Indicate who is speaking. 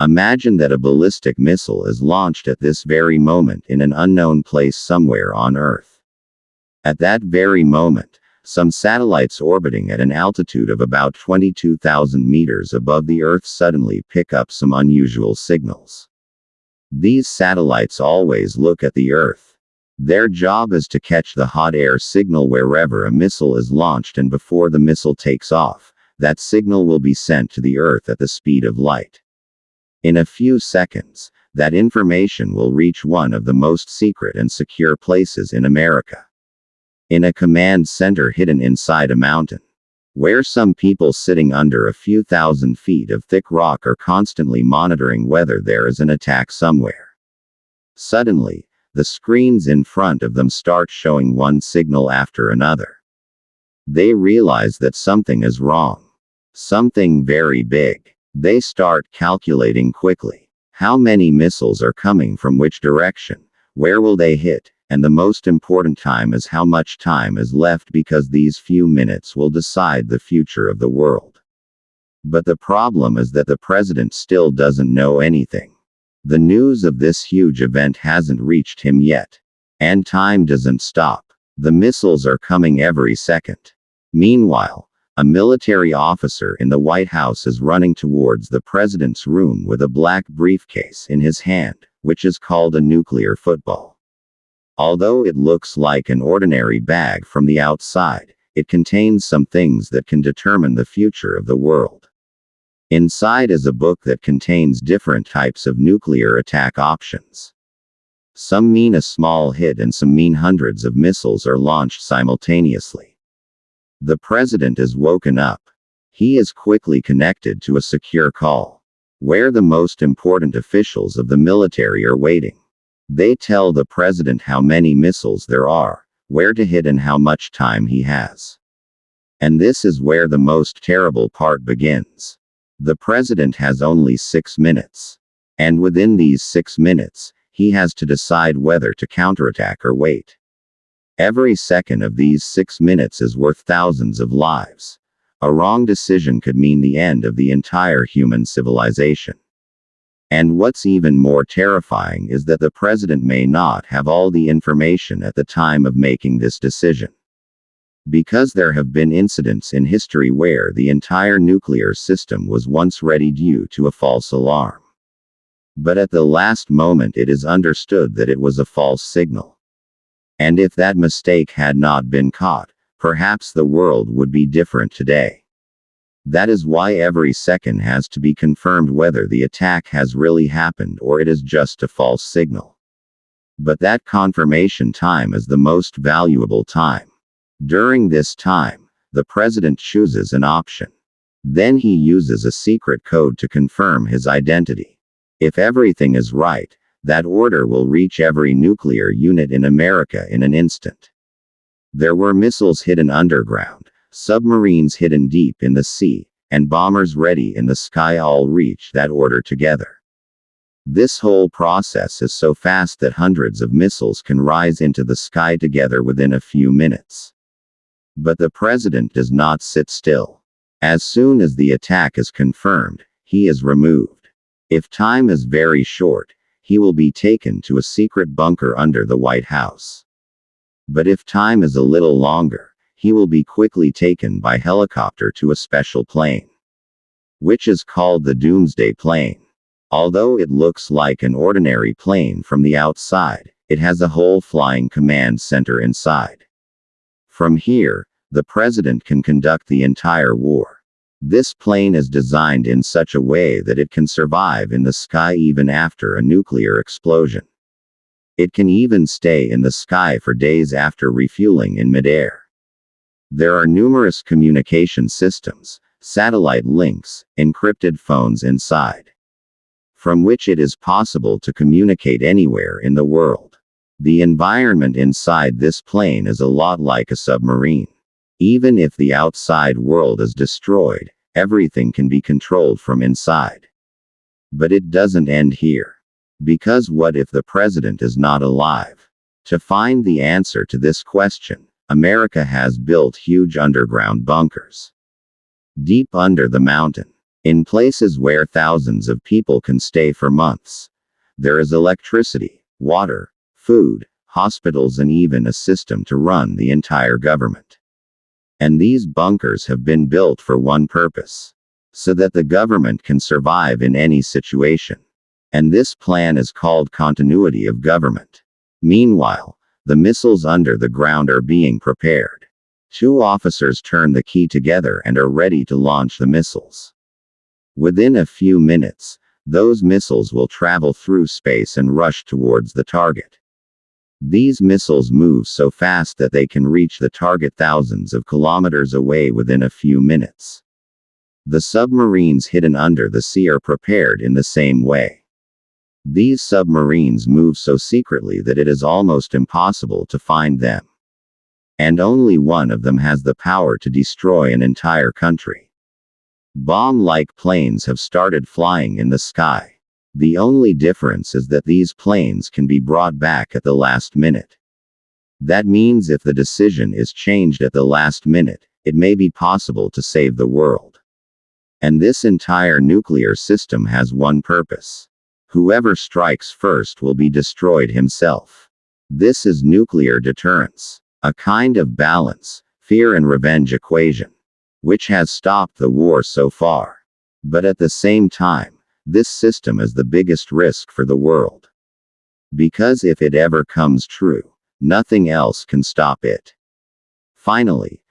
Speaker 1: Imagine that a ballistic missile is launched at this very moment in an unknown place somewhere on Earth. At that very moment, some satellites orbiting at an altitude of about 22,000 meters above the Earth suddenly pick up some unusual signals. These satellites always look at the Earth. Their job is to catch the hot air signal wherever a missile is launched, and before the missile takes off, that signal will be sent to the Earth at the speed of light. In a few seconds, that information will reach one of the most secret and secure places in America. In a command center hidden inside a mountain, where some people sitting under a few thousand feet of thick rock are constantly monitoring whether there is an attack somewhere. Suddenly, the screens in front of them start showing one signal after another. They realize that something is wrong. Something very big. They start calculating quickly. How many missiles are coming from which direction? Where will they hit? And the most important time is how much time is left, because these few minutes will decide the future of the world. But the problem is that the president still doesn't know anything. The news of this huge event hasn't reached him yet. And time doesn't stop. The missiles are coming every second. Meanwhile, a military officer in the White House is running towards the president's room with a black briefcase in his hand, which is called a nuclear football. Although it looks like an ordinary bag from the outside, it contains some things that can determine the future of the world. Inside is a book that contains different types of nuclear attack options. Some mean a small hit and some mean hundreds of missiles are launched simultaneously. The president is woken up. He is quickly connected to a secure call, where the most important officials of the military are waiting. They tell the president how many missiles there are, where to hit, and how much time he has. And this is where the most terrible part begins. The president has only 6 minutes. And within these 6 minutes, he has to decide whether to counterattack or wait. Every second of these 6 minutes is worth thousands of lives. A wrong decision could mean the end of the entire human civilization. And what's even more terrifying is that the president may not have all the information at the time of making this decision. Because there have been incidents in history where the entire nuclear system was once ready due to a false alarm. But at the last moment it is understood that it was a false signal. And if that mistake had not been caught, perhaps the world would be different today. That is why every second has to be confirmed whether the attack has really happened or it is just a false signal. But that confirmation time is the most valuable time. During this time, the president chooses an option. Then he uses a secret code to confirm his identity. If everything is right, that order will reach every nuclear unit in America in an instant. There were missiles hidden underground, submarines hidden deep in the sea, and bombers ready in the sky all reach that order together. This whole process is so fast that hundreds of missiles can rise into the sky together within a few minutes. But the president does not sit still. As soon as the attack is confirmed, he is removed. If time is very short, he will be taken to a secret bunker under the White House. But if time is a little longer, he will be quickly taken by helicopter to a special plane, which is called the Doomsday Plane. Although it looks like an ordinary plane from the outside, it has a whole flying command center inside. From here, the president can conduct the entire war. This plane is designed in such a way that it can survive in the sky even after a nuclear explosion. It can even stay in the sky for days after refueling in midair. There are numerous communication systems, satellite links, encrypted phones inside, from which it is possible to communicate anywhere in the world. The environment inside this plane is a lot like a submarine. Even if the outside world is destroyed, everything can be controlled from inside. But it doesn't end here. Because what if the president is not alive? To find the answer to this question, America has built huge underground bunkers deep under the mountain. In places where thousands of people can stay for months, there is electricity, water, food, hospitals, and even a system to run the entire government. And these bunkers have been built for one purpose: so that the government can survive in any situation. And this plan is called continuity of government. Meanwhile, the missiles under the ground are being prepared. 2 officers turn the key together and are ready to launch the missiles. Within a few minutes, those missiles will travel through space and rush towards the target. These missiles move so fast that they can reach the target thousands of kilometers away within a few minutes. The submarines hidden under the sea are prepared in the same way. These submarines move so secretly that it is almost impossible to find them. And only one of them has the power to destroy an entire country. Bomb-like planes have started flying in the sky. The only difference is that these planes can be brought back at the last minute. That means if the decision is changed at the last minute, it may be possible to save the world. And this entire nuclear system has one purpose: whoever strikes first will be destroyed himself. This is nuclear deterrence, a kind of balance, fear and revenge equation, which has stopped the war so far. But at the same time, this system is the biggest risk for the world. Because if it ever comes true, nothing else can stop it. Finally,